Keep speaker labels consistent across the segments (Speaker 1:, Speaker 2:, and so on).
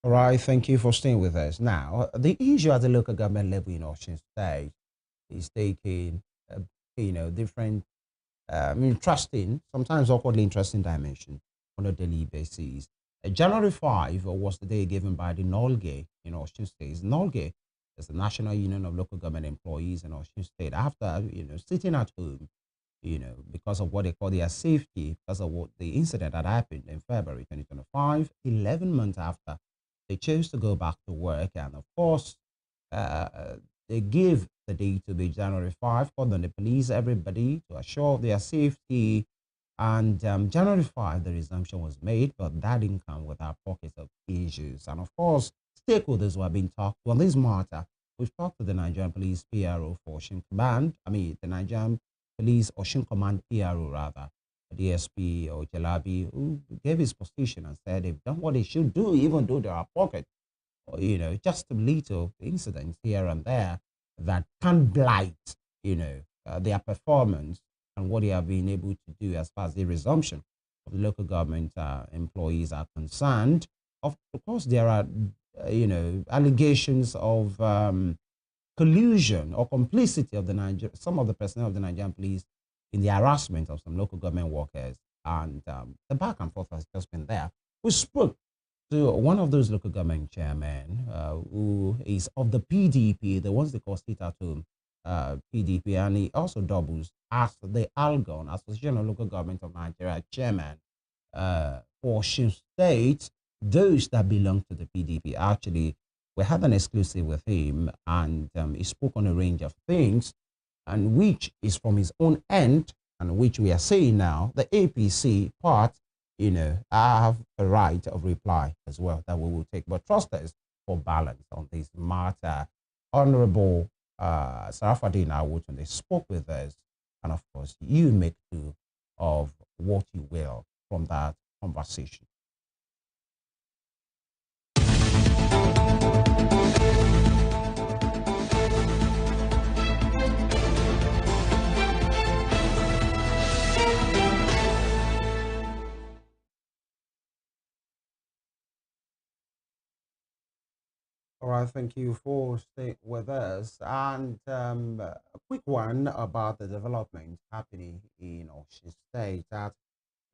Speaker 1: All right, thank you for staying with us. Now, the issue at the local government level in Osun State is taking, different, interesting, sometimes awkwardly interesting dimension on a daily basis. January 5 was the day given by the NOLGE in Osun State. NOLGE is the National Union of Local Government Employees in Osun State. After, sitting at home, because of what they call their safety, because of what the incident that happened in February 2025, 11 months after, they chose to go back to work. And of course, uh, they give the day to be January 5, called on the police, everybody to assure their safety. And January 5, the resumption was made, but that didn't come without pockets of issues. And of course, stakeholders were being talked to on this matter. We've talked to the Nigerian Police PRO for Osun Command, the Nigerian Police Osun Command PRO rather, DSP or Jalabi, who gave his position and said they've done what they should do, even though there are pockets, or, just a little incidents here and there that can blight, their performance and what they have been able to do as far as the resumption of the local government employees are concerned. Of course, there are, allegations of collusion or complicity of some of the personnel of the Nigerian police in the harassment of some local government workers. And the back and forth has just been there. We spoke to one of those local government chairmen who is of the PDP, the ones they call state at home PDP, and he also doubles as the ALGON, Association of Local Government of Nigeria chairman for Osun State. Those that belong to the PDP, actually, we had an exclusive with him, and he spoke on a range of things, and which is from his own end, and which we are saying now, the APC part, have a right of reply as well that we will take. But trust us for balance on this matter. Honorable Sarafadeen Awotunde spoke with us, and of course, you make do of what you will from that conversation. All right, thank you for staying with us. And a quick one about the development happening in Osun State. That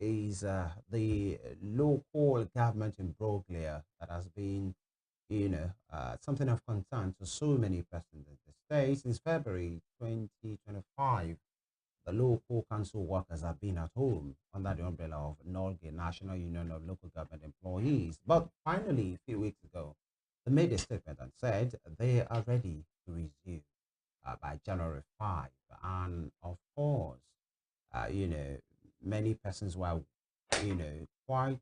Speaker 1: is the local government in Broglia that has been, something of concern to so many persons in the state since February 2025. The local council workers have been at home under the umbrella of NOLGE, National Union of Local Government Employees. But finally, a few weeks ago, they made a statement and said they are ready to resume by January 5. And of course, many persons were, quite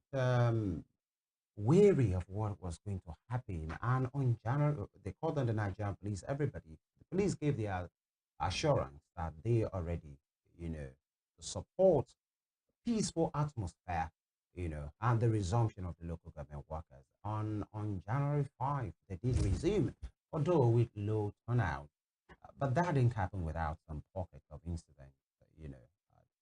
Speaker 1: wary of what was going to happen. And on January, they called on the Nigerian police, everybody. The police gave their assurance that they are ready, to support peaceful atmosphere, and the resumption of the local government workers. On January 5, they did resume, although with low turnout. But that didn't happen without some pockets of incidents.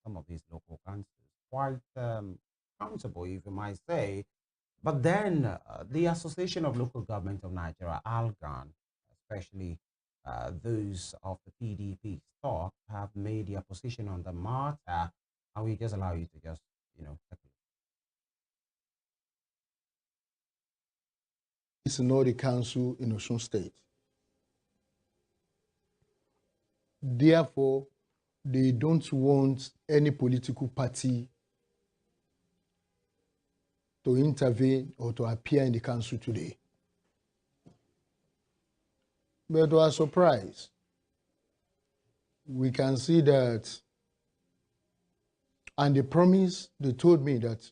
Speaker 1: Some of these local councils quite accountable, if you might say. But then the Association of Local Government of Nigeria, ALGON, especially those of the PDP stock, have made their position on the matter. And we just allow you to just, take a look.
Speaker 2: It's not a council in Osun State. Therefore, they don't want any political party to intervene or to appear in the council today. But to our surprise, we can see that, and they promised, they told me that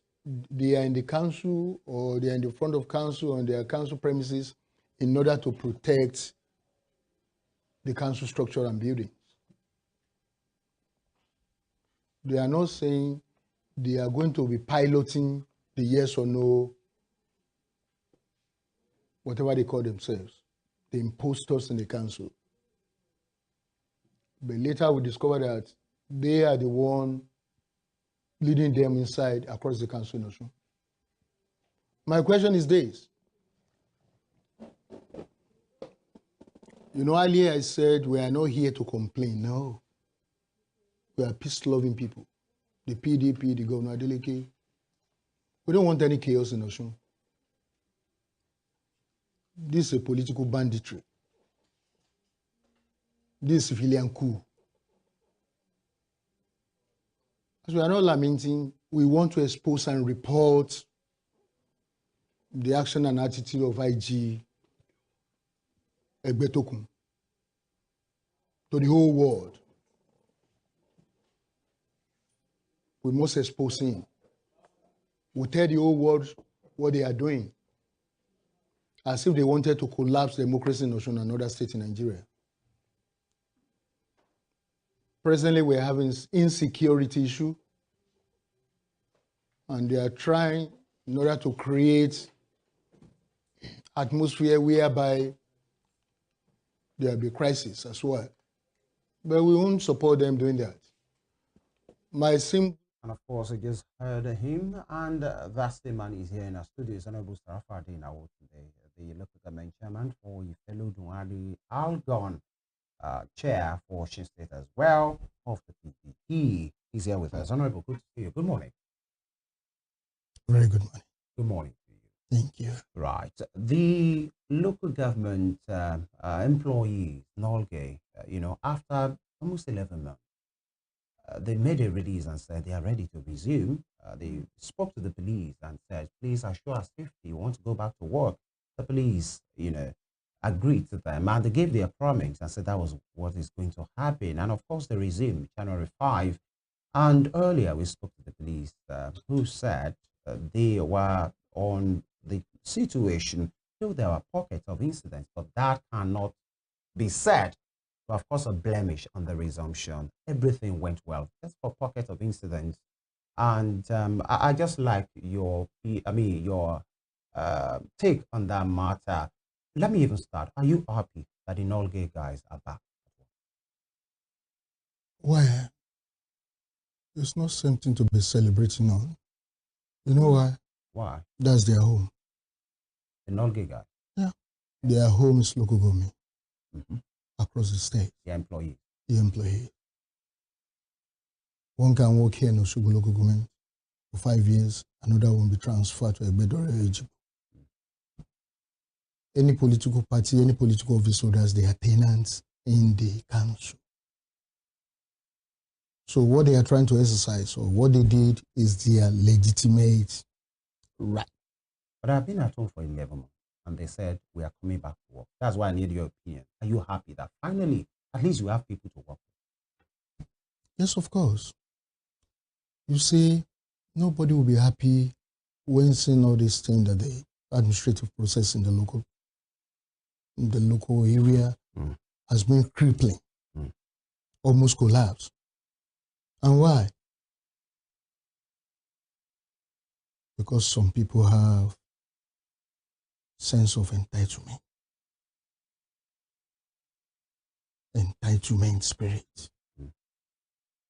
Speaker 2: they are in the council or they are in the front of council on their council premises in order to protect the council structure and buildings. They are not saying they are going to be piloting the yes or no, whatever they call themselves, the imposters in the council. But later we discovered that they are the one leading them inside across the council in Osun. My question is this: You know, earlier I said we are not here to complain. No. We are peace-loving people. The PDP, the Governor Adeleke. We don't want any chaos in Osun. This is a political banditry. This is civilian coup. As we are not lamenting, we want to expose and report the action and attitude of IG Egbetokun to the whole world. We must expose him. We tell the whole world what they are doing, as if they wanted to collapse democracy in Osun and other states in Nigeria. Presently, we're having insecurity issue, and they are trying in order to create atmosphere whereby there will be crisis as well. But we won't support them doing that.
Speaker 1: And of course, I just heard him, and that statement is here in our studios. Honorable Sarafadeen Awotunde, the local government chairman for Ifelodun ALGON chair for Osun State as well, of the DTT. He's here with us. Honorable, good to see you. Good morning.
Speaker 2: Very good morning.
Speaker 1: Good morning to you.
Speaker 2: Thank you.
Speaker 1: Right. The local government employees, Nolge, after almost 11 months, they made a release and said they are ready to resume. They spoke to the police and said, please assure us safety. We want to go back to work. The police, agreed to them, and they gave their promise and said that was what is going to happen. And of course, they resumed January 5. And earlier, we spoke to the police who said they were on the situation. Though there were pockets of incidents, but that cannot be said. But of course, a blemish on the resumption. Everything went well, just for pockets of incidents. And I just like your take on that matter. Let me even start. Are you happy that the Nolge guys are back?
Speaker 2: Well, it's not something to be celebrating on. You know why?
Speaker 1: Why?
Speaker 2: That's their home.
Speaker 1: The Nolge guys?
Speaker 2: Yeah. Their home is local government. Across the state.
Speaker 1: The employees.
Speaker 2: The employee. One can work here in Osogbo local government for 5 years, another one be transferred to Egbedore Ejigbo. Any political party, any political office holders, they are tenants in the council. So what they are trying to exercise, or what they did, is their legitimate right.
Speaker 1: But I've been at home for 11 months. And they said, we are coming back to work. That's why I need your opinion. Are you happy that finally, at least you have people to work with?
Speaker 2: Yes, of course. You see, nobody will be happy when seeing all these things that the administrative process in the local area has been crippling, almost collapsed. And why? Because some people have sense of entitlement. Entitlement spirit.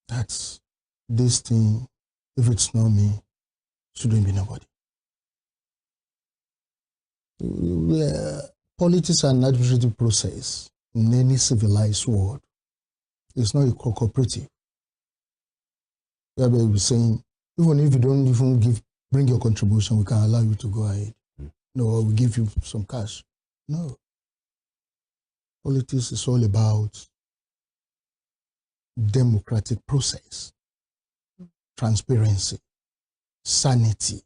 Speaker 2: That's this thing, if it's not me, shouldn't be nobody. Politics and administrative process in any civilized world is not a cooperative. Whereby we're saying, even if you don't even bring your contribution, we can allow you to go ahead. No, we give you some cash. No. Politics is all about democratic process, transparency, sanity.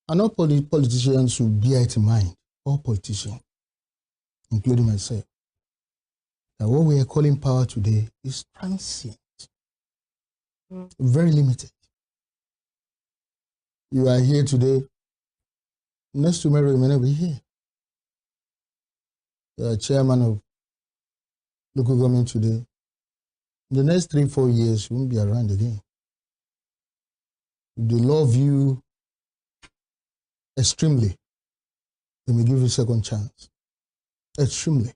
Speaker 2: And all politicians should bear it in mind, all politicians, including myself, that what we are calling power today is transient, very limited. You are here today. Next tomorrow, you may not be here. You are chairman of local government today. In the next 3-4 years, you won't be around again. If they love you extremely, they may give you a second chance. Extremely.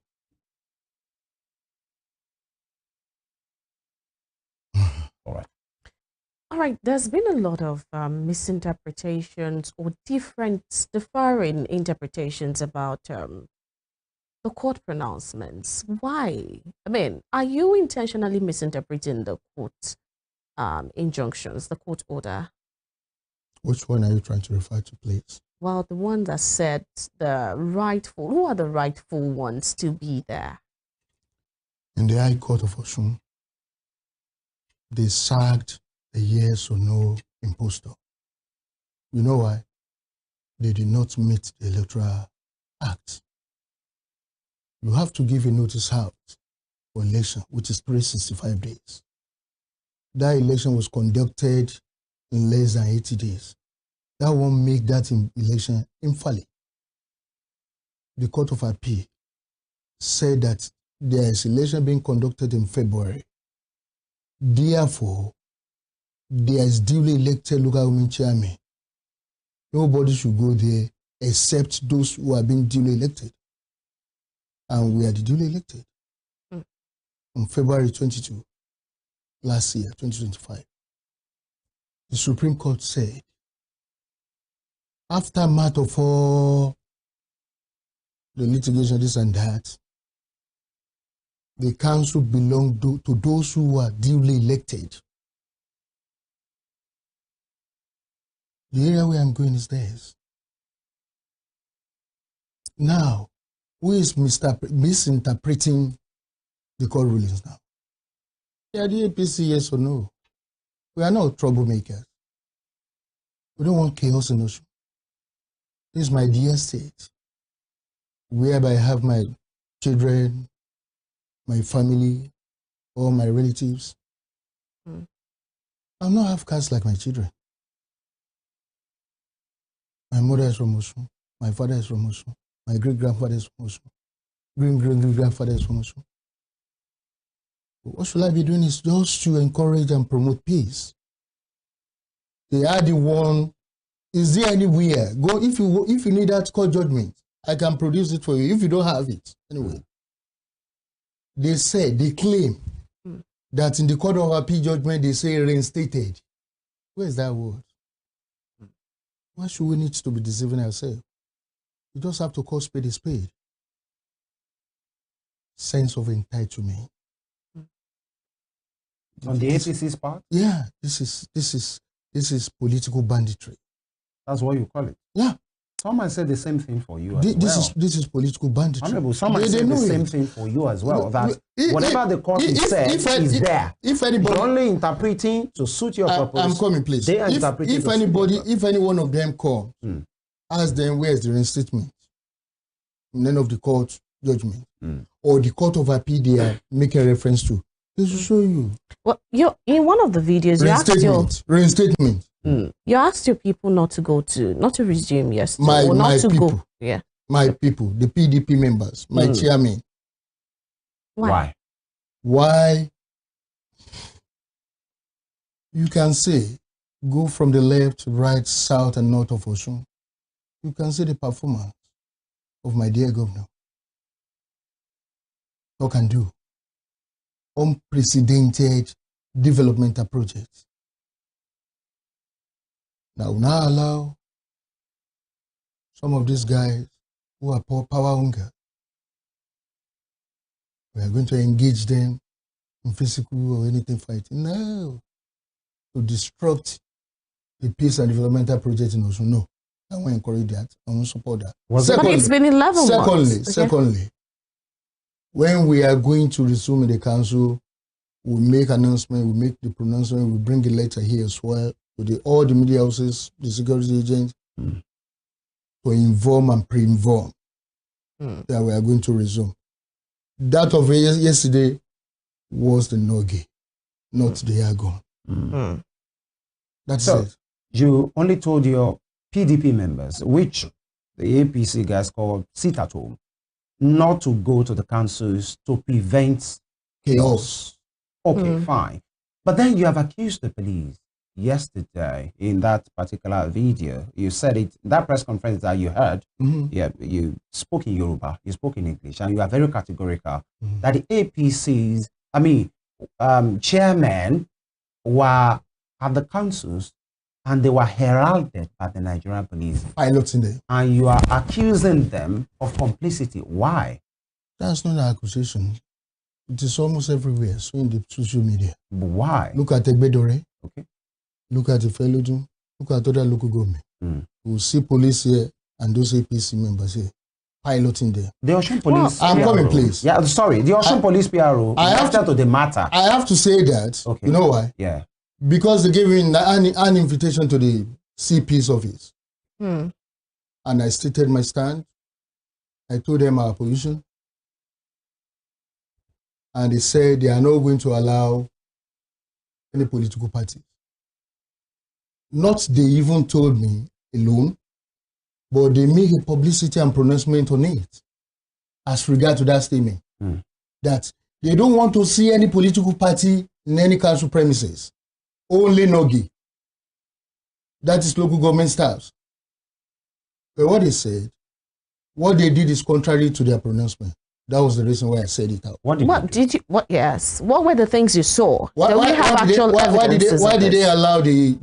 Speaker 1: All right.
Speaker 3: All right, there's been a lot of misinterpretations or differing interpretations about the court pronouncements. Why? I mean, are you intentionally misinterpreting the court injunctions, the court order?
Speaker 2: Which one are you trying to refer to, please?
Speaker 3: Well, the one that said who are the rightful ones to be there?
Speaker 2: In the High Court of Osun, they sacked a yes or no impostor. You know why? They did not meet the Electoral Act. You have to give a notice out for election, which is 365 days. That election was conducted in less than 80 days. That won't make that election invalid. The Court of Appeal said that there is election being conducted in February. Therefore, there is duly elected local government chairman. Nobody should go there except those who have been duly elected. And we are the duly elected on February 22, last year, 2025. The Supreme Court said, after matter of all the litigation, this and that, the council belongs to those who are duly elected. The area where I'm going is this. Now, who is misinterpreting the court rulings now? Yeah, the APC, yes or no? We are not troublemakers. We don't want chaos in Osun. This is my dear state, whereby I have my children, my family, all my relatives. I'm not half caste like my children. My mother is from Osun. My father is from Osun. My great-grandfather is from Osun. Great-great-grandfather is from Osun. What should I be doing is just to encourage and promote peace. They are the one. Is there anywhere? Go if you need that court judgment, I can produce it for you. If you don't have it, anyway. They claim that in the Court of Appeal judgment they say reinstated. Where is that word? Why should we need to be deceiving ourselves? You just have to call spade a spade. Sense of entitlement.
Speaker 1: On the APC's part?
Speaker 2: Yeah, this is political banditry.
Speaker 1: That's what you call it?
Speaker 2: Yeah.
Speaker 1: Someone said the same thing for you as well.
Speaker 2: This is political banditry.
Speaker 1: Honorable, someone said the same thing for you as well. That whatever the court said is there. If anybody, you're only interpreting to suit your purpose. I'm coming, please. They are interpreting.
Speaker 2: If any one of them come, ask them where's the reinstatement. None of the court judgment or the Court of Appeal they are making reference to. They should show you.
Speaker 3: Well, in one of the videos, you asked
Speaker 2: reinstatement.
Speaker 3: You asked your people not to resume yesterday.
Speaker 2: My people.
Speaker 3: Go. Yeah.
Speaker 2: My people, the PDP members, my chairman.
Speaker 3: Why?
Speaker 2: Why? You can say, go from the left, right, south, and north of Osun. You can see the performance of my dear governor. Talk and do. Unprecedented developmental projects. Now allow some of these guys who are power hungry. We are going to engage them in physical or anything fighting. No. To disrupt the peace and developmental project in Osun. No. I won't encourage that. I won't support that.
Speaker 3: But it's been 11 months.
Speaker 2: Secondly, when we are going to resume in the council, we'll make announcement, we'll make the pronouncement, we'll bring a letter here as well to all the media houses, the security agents, to inform and pre-inform that we are going to resume. That of yesterday was the Nogi, not the ALGON. That's it.
Speaker 1: You only told your PDP members, which the APC guys call sit at home, not to go to the councils to prevent chaos. Okay, fine. But then you have accused the police yesterday in that particular video. You said it, that press conference that you heard, yeah, you spoke in Yoruba, you spoke in English, and you are very categorical that the APC's, chairmen were at the councils and they were heralded by the Nigerian police.
Speaker 2: Piloting them.
Speaker 1: And you are accusing them of complicity. Why?
Speaker 2: That's not an accusation. It is almost everywhere, so in the social media.
Speaker 1: But why?
Speaker 2: Look at Egbedore.
Speaker 1: Okay.
Speaker 2: Look at Ifelodun. Look at other local government. We'll see police here and those APC members here piloting there.
Speaker 1: The Osun Police.
Speaker 2: I'm coming, please.
Speaker 1: Yeah, sorry. The Osun Police PRO.
Speaker 2: I have to
Speaker 1: the matter.
Speaker 2: I have to say that.
Speaker 1: Okay.
Speaker 2: You know why?
Speaker 1: Yeah.
Speaker 2: Because they gave me an invitation to the CP's office. And I stated my stand. I told them our position. And they said they are not going to allow any political party. Not they even told me alone, but they make a publicity and pronouncement on it as regard to that statement. That they don't want to see any political party in any council premises. Only Nogi. That is local government staffs. But what they said, what they did is contrary to their pronouncement. That was the reason why I said it out.
Speaker 3: Yes. What were the things you saw?
Speaker 2: Why did they allow the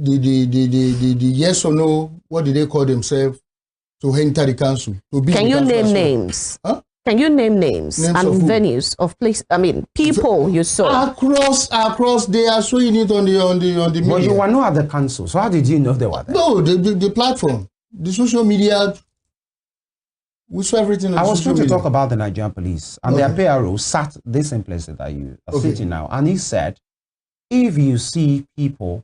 Speaker 2: yes or no, what did they call themselves, to enter the council?
Speaker 3: Can you name names?
Speaker 2: Huh?
Speaker 3: Can you name names and venues of places? I mean, people you saw
Speaker 2: across. They are showing it on the media.
Speaker 1: But you were not at the council, so how did you know they were there?
Speaker 2: No, the platform, the social media. We saw everything.
Speaker 1: I was trying to talk about the Nigerian police, and their PRO sat this same place that you are sitting now, and he said, if you see people,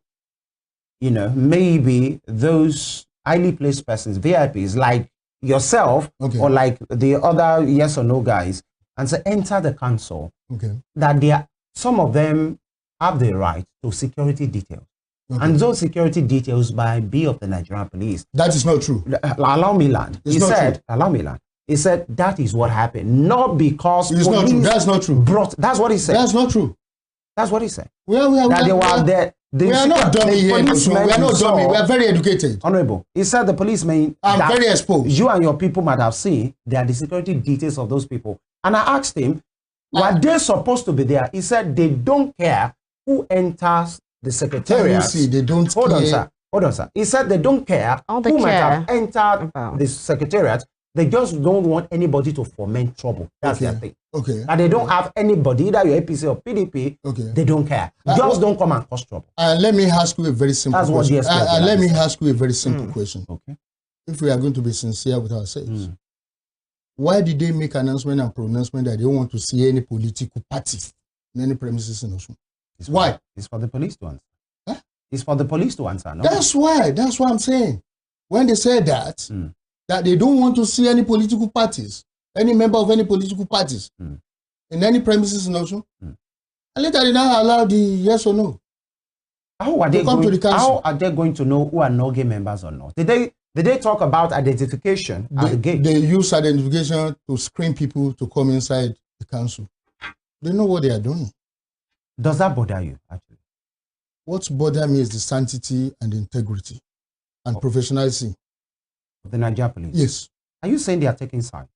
Speaker 1: you know, maybe those highly placed persons, VIPs, like yourself or like the other yes or no guys, and say enter the council, that some of them have the right to security details. And those security details might be of the Nigerian police.
Speaker 2: That is not true.
Speaker 1: Allow me land. He said, allow me land. He said that is what happened, not because
Speaker 2: it's not true. That's not true.
Speaker 1: That's what he said.
Speaker 2: That's not true.
Speaker 1: That's what he said.
Speaker 2: We are not dummy here. We are not dummy. We are very educated.
Speaker 1: Honorable, he said the policemen.
Speaker 2: I'm very exposed.
Speaker 1: You and your people might have seen they are the security details of those people. And I asked him, were they supposed to be there? He said they don't care who enters the secretariat.
Speaker 2: See, they don't
Speaker 1: Hold on, sir. He said they don't care who might have entered the secretariat. They just don't want anybody to foment trouble. That's their thing. And they don't have anybody, either your APC or PDP. They don't care. Just don't come and cause trouble.
Speaker 2: Let me ask you a very simple question. Let me ask you a very simple question. If we are going to be sincere with ourselves, why did they make announcement and pronouncement that they don't want to see any political parties in any premises in Osun? Why?
Speaker 1: It's for the police to answer. It's for the police to answer. No?
Speaker 2: That's why. That's what I'm saying. When they said that, that they don't want to see any political parties, any member of any political parties in any premises in Osun, and later they now allow the yes or no.
Speaker 1: How are they going to know who are no-gay members or not? Did they talk about identification at the gate?
Speaker 2: They use identification to screen people to come inside the council. They know what they are doing.
Speaker 1: Does that bother you, actually?
Speaker 2: What bothers me is the sanctity and integrity and professionalism
Speaker 1: of the Nigerian police.
Speaker 2: Yes.
Speaker 1: Are you saying they are taking sides?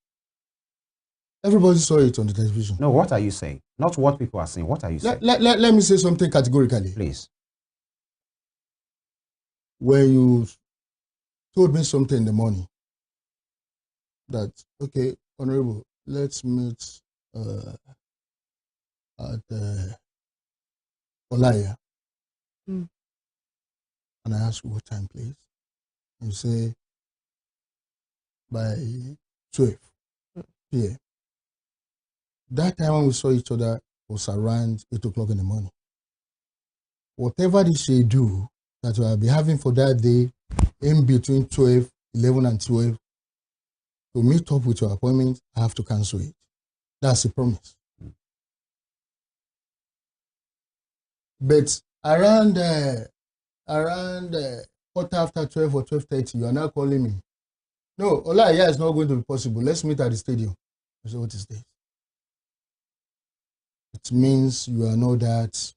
Speaker 2: Everybody saw it on the television.
Speaker 1: No, what are you saying? Not what people are saying. What are you saying?
Speaker 2: Let me say something categorically.
Speaker 1: Please.
Speaker 2: When you told me something in the morning that, okay, Honorable, let's meet at Olaya. And I asked you, what time, please? You say, by 12 p.m. That time when we saw each other was around 8 o'clock in the morning. Whatever they say do that I'll be having for that day in between 12, 11 and 12 to meet up with your appointment, I have to cancel it. That's a promise. But around quarter after 12 or 12:30, you are now calling me. No, Olaya is not going to be possible. Let's meet at the stadium. I said, what is this? It means you are know that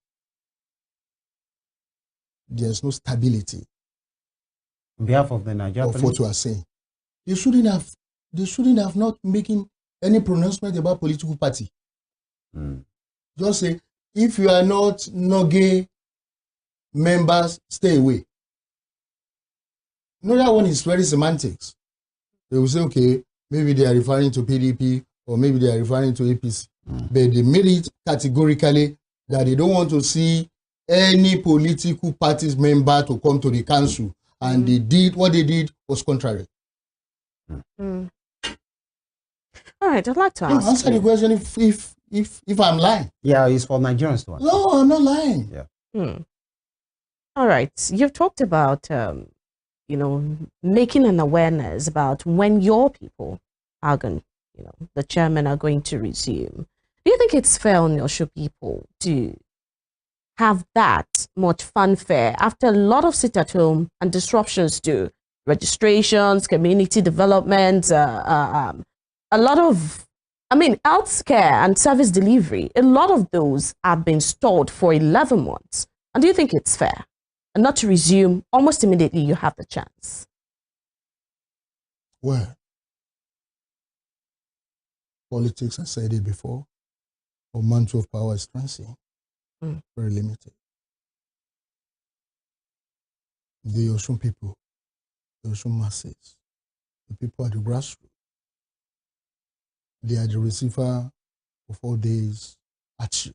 Speaker 2: there's no stability.
Speaker 1: On behalf of the Nigerian
Speaker 2: police, what you are saying. They shouldn't have not making any pronouncement about political party. Just say, if you are not no gay members stay away. Another one is very semantics. They will say, okay, maybe they are referring to PDP or maybe they are referring to APC. But they made it categorically that they don't want to see any political party's member to come to the council. And they did, what they did was contrary.
Speaker 3: All right, I'd like to
Speaker 2: answer the question if I'm lying.
Speaker 1: Yeah, it's for Nigerians to answer.
Speaker 2: No, I'm not lying.
Speaker 1: Yeah.
Speaker 3: All right, you've talked about, making an awareness about when your people are going, the chairman are going to resume. Do you think it's fair on your show people to have that much fanfare after a lot of sit-at-home and disruptions to registrations, community development, a lot of, health care and service delivery, a lot of those have been stalled for 11 months. And do you think it's fair? And not to resume almost immediately you have the chance?
Speaker 2: Well, politics, I said it before, or mantle of power is transient, very limited. The Osun people, the Osun masses, the people at the grassroots, they are the receiver of all days action,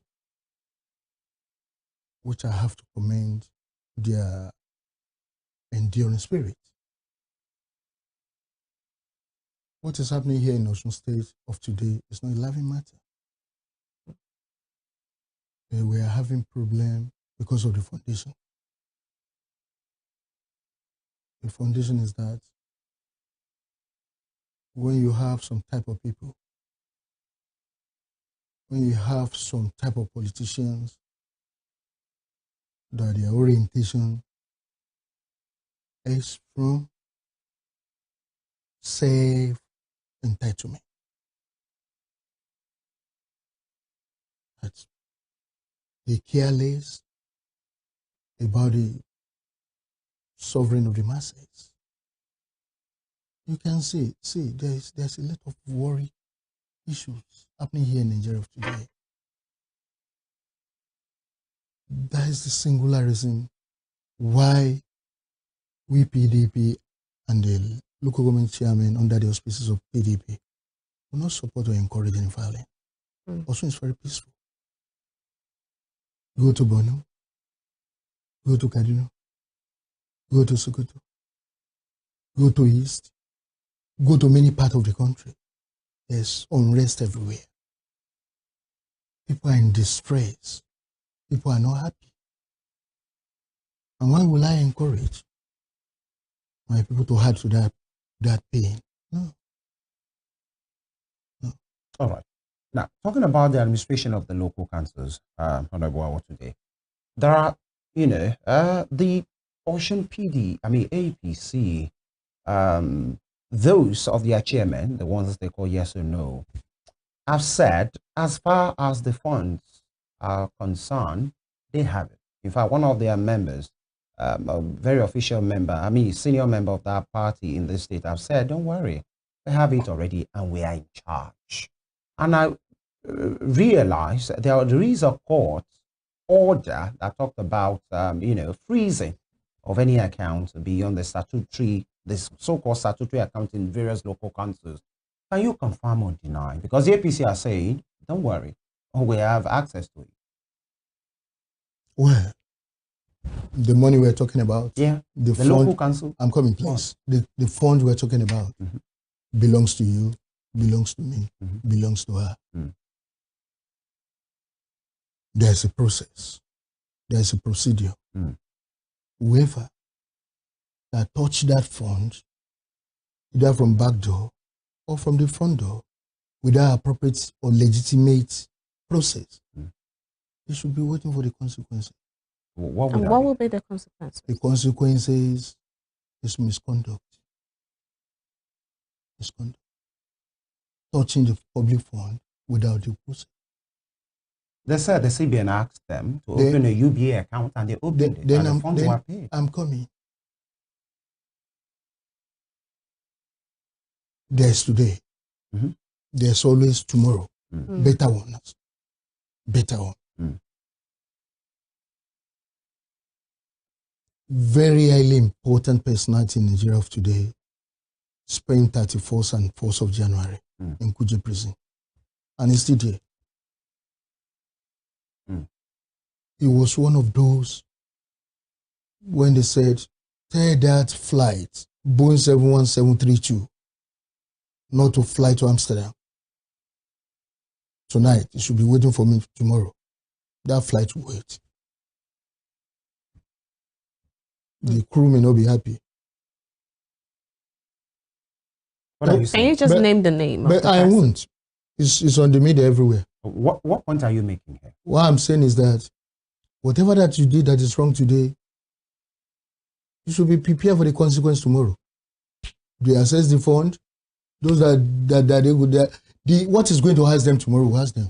Speaker 2: which I have to commend their enduring spirit. What is happening here in Osun State of today is not a laughing matter. We are having problem because of the foundation. The foundation is that when you have some type of people, when you have some type of politicians that their orientation is from self-entitlement. That they care less about the sovereign of the masses. You can see there's a lot of worry issues happening here in Nigeria today. That is the singular reason why we PDP and the local government chairman under the auspices of PDP will not support or encourage any violence. Also, it's very peaceful. Go to Borno, go to Kaduna, go to Sokoto, go to East, go to many parts of the country. There's unrest everywhere. People are in distress. People are not happy. And why will I encourage my people to add to that pain? No.
Speaker 1: All right. Now, talking about the administration of the local councils, Honorable Awotunde, there are, the Osun APC, those of their chairmen, the ones they call yes or no, have said as far as the funds are concerned, they have it. In fact, one of their members, a very official member, senior member of that party in the state, have said, don't worry, we have it already and we are in charge. And I realized there is a court order that talked about, freezing of any account beyond the statutory, this so-called statutory account in various local councils. Can you confirm or deny? Because the APC are saying, don't worry, we have access to it.
Speaker 2: Well, the money we're talking about,
Speaker 1: the
Speaker 2: fund,
Speaker 1: local council.
Speaker 2: I'm coming, please. The fund we're talking about belongs to you, belongs to me, belongs to her. There's a process. There's a procedure. Whoever that touched that fund, either from back door or from the front door, without appropriate or legitimate process, they should be waiting for the consequences.
Speaker 3: What will be the consequences? The
Speaker 2: consequences is misconduct. Misconduct. Touching the public fund without due process.
Speaker 1: They said the CBN asked them to open a UBA account and they opened it.
Speaker 2: Then
Speaker 1: and the funds were paid.
Speaker 2: I'm coming. There's today. There's always tomorrow. Better ones. Better one. very highly important personality in Nigeria of today spent 31st and 4th of January in Kuje prison. And he's still there. He was one of those when they said, tell that flight, Boeing 71732, not to fly to Amsterdam. Tonight, it should be waiting for me tomorrow. That flight will wait. The crew may not be happy.
Speaker 3: Can you just name the name?
Speaker 2: But I won't. It's on the media everywhere.
Speaker 1: What point are you making here?
Speaker 2: What I'm saying is that whatever that you did that is wrong today, you should be prepared for the consequence tomorrow. They assess the fund. Those what is going to ask them tomorrow will ask them.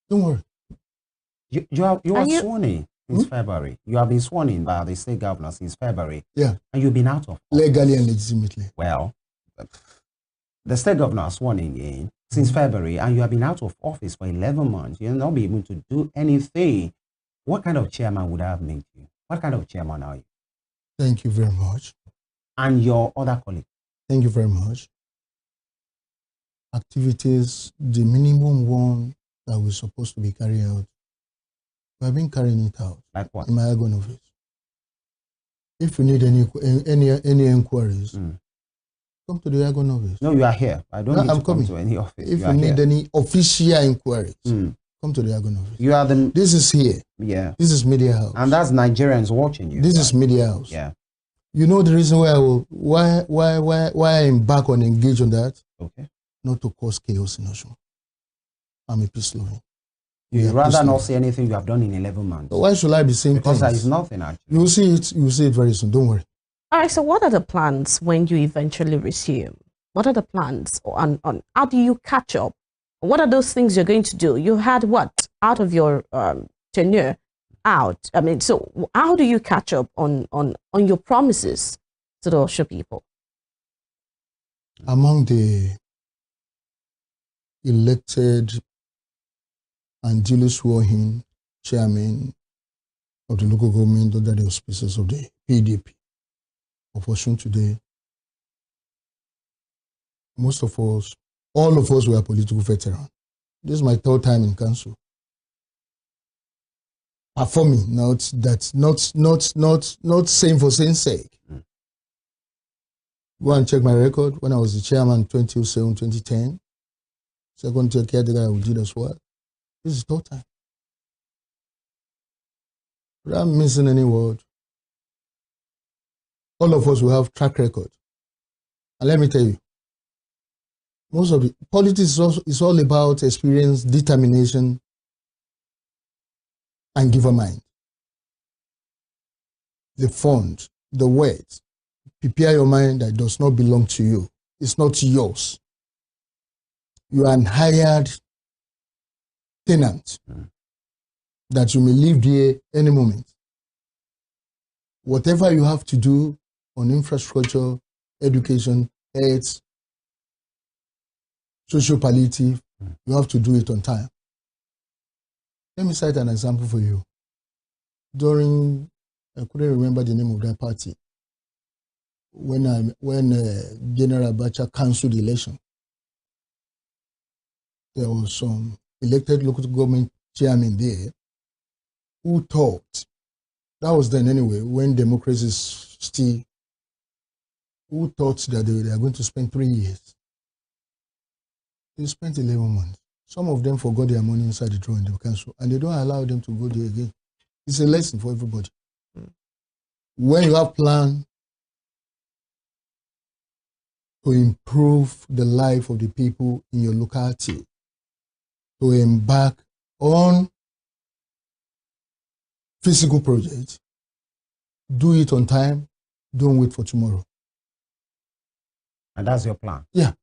Speaker 2: Don't worry.
Speaker 1: You are sworn in since February. You have been sworn in by the state governor since February.
Speaker 2: Yeah.
Speaker 1: And you've been out of office.
Speaker 2: Legally and legitimately.
Speaker 1: Well, the state governor has sworn in since February, and you have been out of office for 11 months. You'll not be able to do anything. What kind of chairman would I have made you? What kind of chairman are you?
Speaker 2: Thank you very much.
Speaker 1: And your other colleagues?
Speaker 2: Thank you very much. Activities, the minimum one that we're supposed to be carrying out, we have been carrying it out.
Speaker 1: Like what?
Speaker 2: In my ALGON office. If you need any inquiries, come to the ALGON office.
Speaker 1: No, you are here. I don't need to come to any office.
Speaker 2: If you need any official inquiries, come to the ALGON office.
Speaker 1: You are the.
Speaker 2: This is here.
Speaker 1: Yeah.
Speaker 2: This is Media House.
Speaker 1: And that's Nigerians watching you.
Speaker 2: This is Media House.
Speaker 1: Yeah.
Speaker 2: You know the reason why I embark on engage on that?
Speaker 1: Okay.
Speaker 2: Not to cause chaos in Osun. I'm a peace loving.
Speaker 1: You'd rather not see anything you have done in 11 months.
Speaker 2: So why should I be saying
Speaker 1: because
Speaker 2: things?
Speaker 1: there is nothing actually.
Speaker 2: You will see it. You will see it very soon. Don't worry.
Speaker 3: All right. So, what are the plans when you eventually resume? What are the plans on how do you catch up? What are those things you're going to do? You had what out of your tenure out? I mean, so how do you catch up on your promises to the Osho people?
Speaker 2: Among the elected and duly sworn-in chairman of the local government under the auspices of the PDP of Osun today, most of us, all of us were political veterans. This is my third time in council. Performing, not saying for saying sake. Go and check my record when I was the chairman 2007, 2010. Second tier caretaker I did as well. This is third time. Without missing any word, all of us will have track record. And let me tell you, most of the politics is all about experience, determination, and giver mind. The fund, the words, prepare your mind that it does not belong to you. It's not yours. You are an hired tenant that you may leave there any moment. Whatever you have to do on infrastructure, education, health, social palliative, you have to do it on time. Let me cite an example for you. During, I couldn't remember the name of that party, when General Abacha cancelled the election, there was some elected local government chairman there who thought, that was then anyway, when democracy is still, who thought that they are going to spend 3 years. They spent 11 months. Some of them forgot their money inside the drawer in the council, and they don't allow them to go there again. It's a lesson for everybody. When you have plan to improve the life of the people in your locality, to embark on physical projects, do it on time, don't wait for tomorrow.
Speaker 1: And that's your plan?
Speaker 2: Yeah.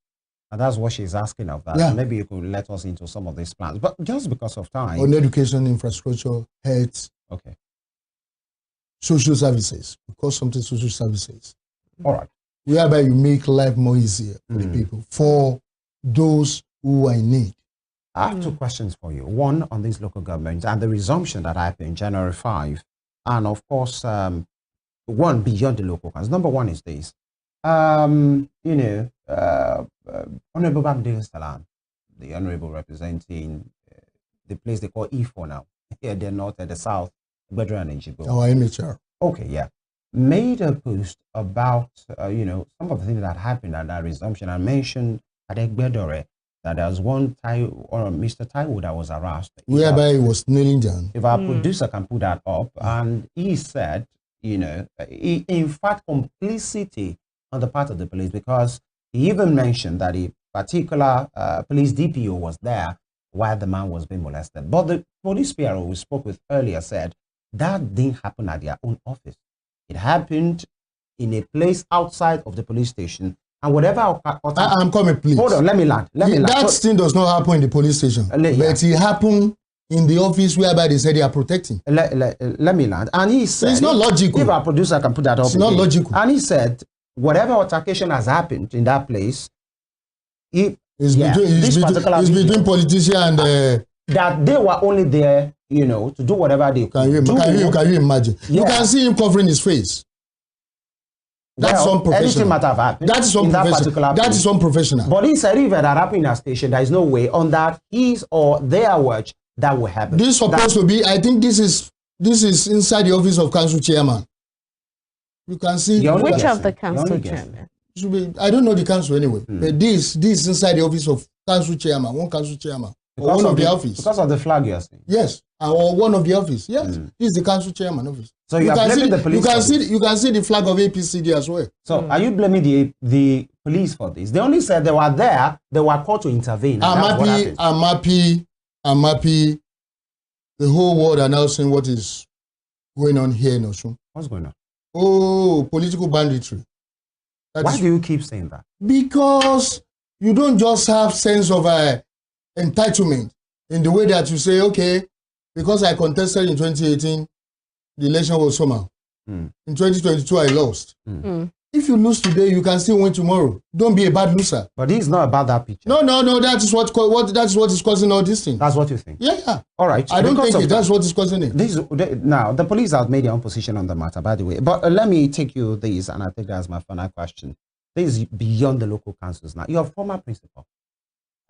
Speaker 1: And that's what she's asking of that.
Speaker 2: Yeah.
Speaker 1: Maybe you could let us into some of these plans. But just because of time.
Speaker 2: On education, infrastructure, health,
Speaker 1: okay,
Speaker 2: social services, because something social services.
Speaker 1: All right.
Speaker 2: Whereby you make life more easier for the people, for those who are in need.
Speaker 1: I have two questions for you. One on these local governments and the resumption that happened January 5. And of course, one beyond the local council. Number one is this. Honorable Bamdele Salam, the honorable representing the place they call E4 now. Here they're north and the south, Bedra and Njibo.
Speaker 2: Our MHR.
Speaker 1: Okay, yeah. Made a post about, some of the things that happened at that resumption. I mentioned at Egbedore that there was one Mr. Taiwo that was harassed.
Speaker 2: Whereby he was kneeling down.
Speaker 1: If our producer can put that up, and he said, in fact, complicity on the part of the police, because he even mentioned that a particular police DPO was there while the man was being molested. But the police PRO we spoke with earlier said that didn't happen at their own office. It happened in a place outside of the police station. And whatever...
Speaker 2: I'm coming, please.
Speaker 1: Hold on, let me land.
Speaker 2: That thing does not happen in the police station. But it happened in the office whereby they said they are protecting.
Speaker 1: Let me land. And he said...
Speaker 2: It's not logical.
Speaker 1: If our producer can put that up...
Speaker 2: It's not logical.
Speaker 1: And he said, whatever altercation has happened in that place...
Speaker 2: It's between politicians and...
Speaker 1: that they were only there, to do whatever they could do.
Speaker 2: Can you imagine? Yeah. You can see him covering his face. That's unprofessional. That is unprofessional.
Speaker 1: But he said if that happened in a station, there is no way on that his or their watch that will happen.
Speaker 2: This is supposed to be, I think this is inside the office of council chairman. You can see.
Speaker 3: Which of the council chairman?
Speaker 2: I don't know the council anyway. But this is inside the office of council chairman, one council chairman. Or one of the office.
Speaker 1: Because of the flag you're saying?
Speaker 2: Yes. Or one of the office. Yes. This is the council chairman office.
Speaker 1: So you can see the police.
Speaker 2: You can see the flag of APCD as well.
Speaker 1: So are you blaming the police for this? They only said they were there, they were called to intervene.
Speaker 2: I'm happy. The whole world are now saying what is going on here in Osun.
Speaker 1: What's going on?
Speaker 2: Oh, political banditry.
Speaker 1: Why do you keep saying that?
Speaker 2: Because you don't just have sense of entitlement in the way that you say, okay, because I contested in 2018, the election was somehow. In 2022, I lost. If you lose today, you can still win tomorrow. Don't be a bad loser.
Speaker 1: But it's not about that picture.
Speaker 2: No. That is what is causing all this thing.
Speaker 1: That's what you think.
Speaker 2: Yeah.
Speaker 1: All right.
Speaker 2: I don't think that's what is causing it.
Speaker 1: Now the police have made their own position on the matter, by the way. But let me take you this, and I think that's my final question. This is beyond the local councils now. Your former principal,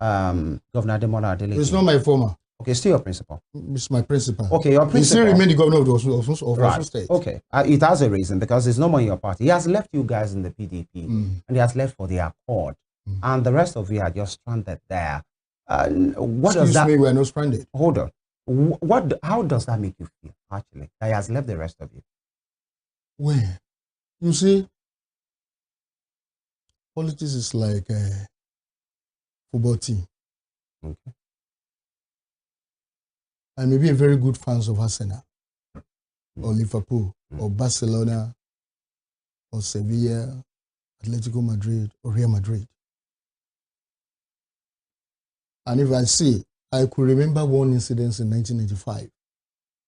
Speaker 1: Governor Ademola Adeleke.
Speaker 2: It's not my former.
Speaker 1: Okay, still your principal.
Speaker 2: It's my principal.
Speaker 1: Okay, your principal.
Speaker 2: He still remains the governor of Osun State.
Speaker 1: Okay, it has a reason because it's no more in your party. He has left you guys in the PDP, and he has left for the Accord, and the rest of you are just stranded there.
Speaker 2: Excuse me, we are not stranded.
Speaker 1: Hold on. How does that make you feel, actually, that he has left the rest of you?
Speaker 2: Well, you see, politics is like a football team.
Speaker 1: Okay.
Speaker 2: I may be a very good fan of Arsenal, or Liverpool, or Barcelona, or Sevilla, Atletico Madrid, or Real Madrid. And if I see, I could remember one incident in 1995.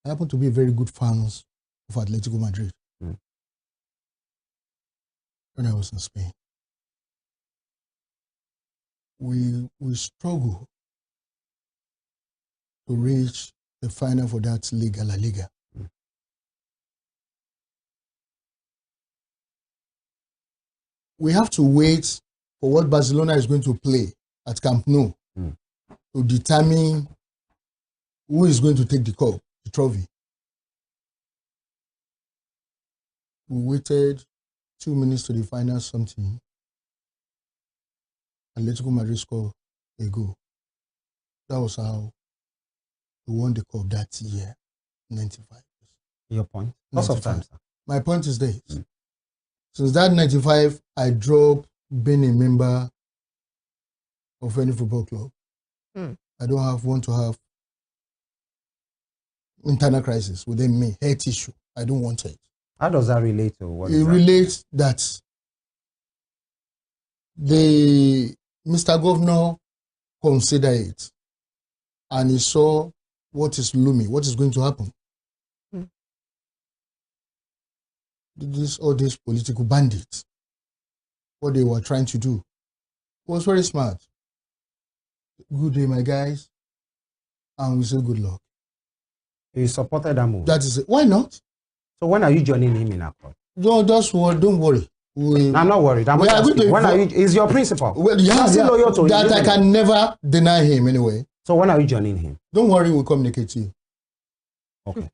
Speaker 2: I happen to be a very good fan of Atletico Madrid when I was in Spain. We struggle to reach the final for that Liga, La Liga. We have to wait for what Barcelona is going to play at Camp Nou to determine who is going to take the cup, the trophy. We waited 2 minutes to the final something. Atletico Madrid scored a goal. That was how we won the cup that year, 95.
Speaker 1: Your point? Lots of times.
Speaker 2: My point is this. Since that 95, I dropped being a member of any football club. I don't want to have internal crisis within me, health issue. I don't want it.
Speaker 1: How does that relate to what?
Speaker 2: It relates that the Mr. Governor considered it, and he saw what is looming, what is going to happen. All these political bandits, what they were trying to do, was very smart. Good day, my guys, and we say good luck.
Speaker 1: He supported that move.
Speaker 2: That is it. Why not?
Speaker 1: So when are you joining him in Accord?
Speaker 2: Don't worry.
Speaker 1: I'm not worried. I'm asking, when are you, is your principal?
Speaker 2: Well, yeah,
Speaker 1: loyal to
Speaker 2: that
Speaker 1: him,
Speaker 2: I can never deny him anyway.
Speaker 1: So when are you joining him?
Speaker 2: Don't worry, we'll communicate to you.
Speaker 1: Okay.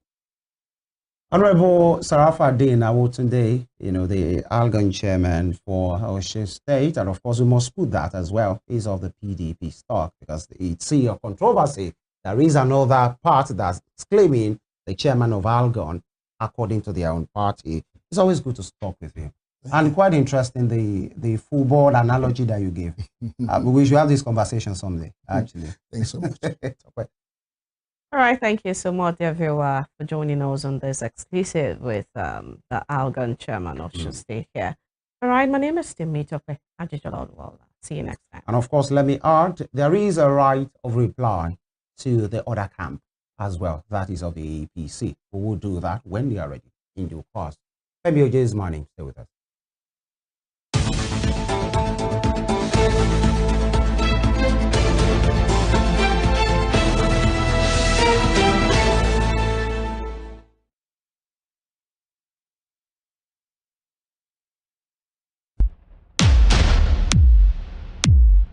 Speaker 1: Honorable Sarafadeen Awotunde, the ALGON Chairman for Osun State, and of course we must put that as well, is of the PDP stock, because it's a controversy. There is another part that's claiming the chairman of ALGON, according to their own party. It's always good to talk with you. And quite interesting, the football analogy that you gave. We should have this conversation someday, actually.
Speaker 2: Thanks so much.
Speaker 1: Okay.
Speaker 3: All right, thank you so much, dear viewer, for joining us on this exclusive with the ALGON Chairman of Osun State here. All right, my name is Timitope Ajijolodwala. See you next time.
Speaker 1: And of course, let me add, there is a right of reply to the other camp as well. That is of the APC. We will do that when they are ready in due course. Femi Oje is my name. Stay with us.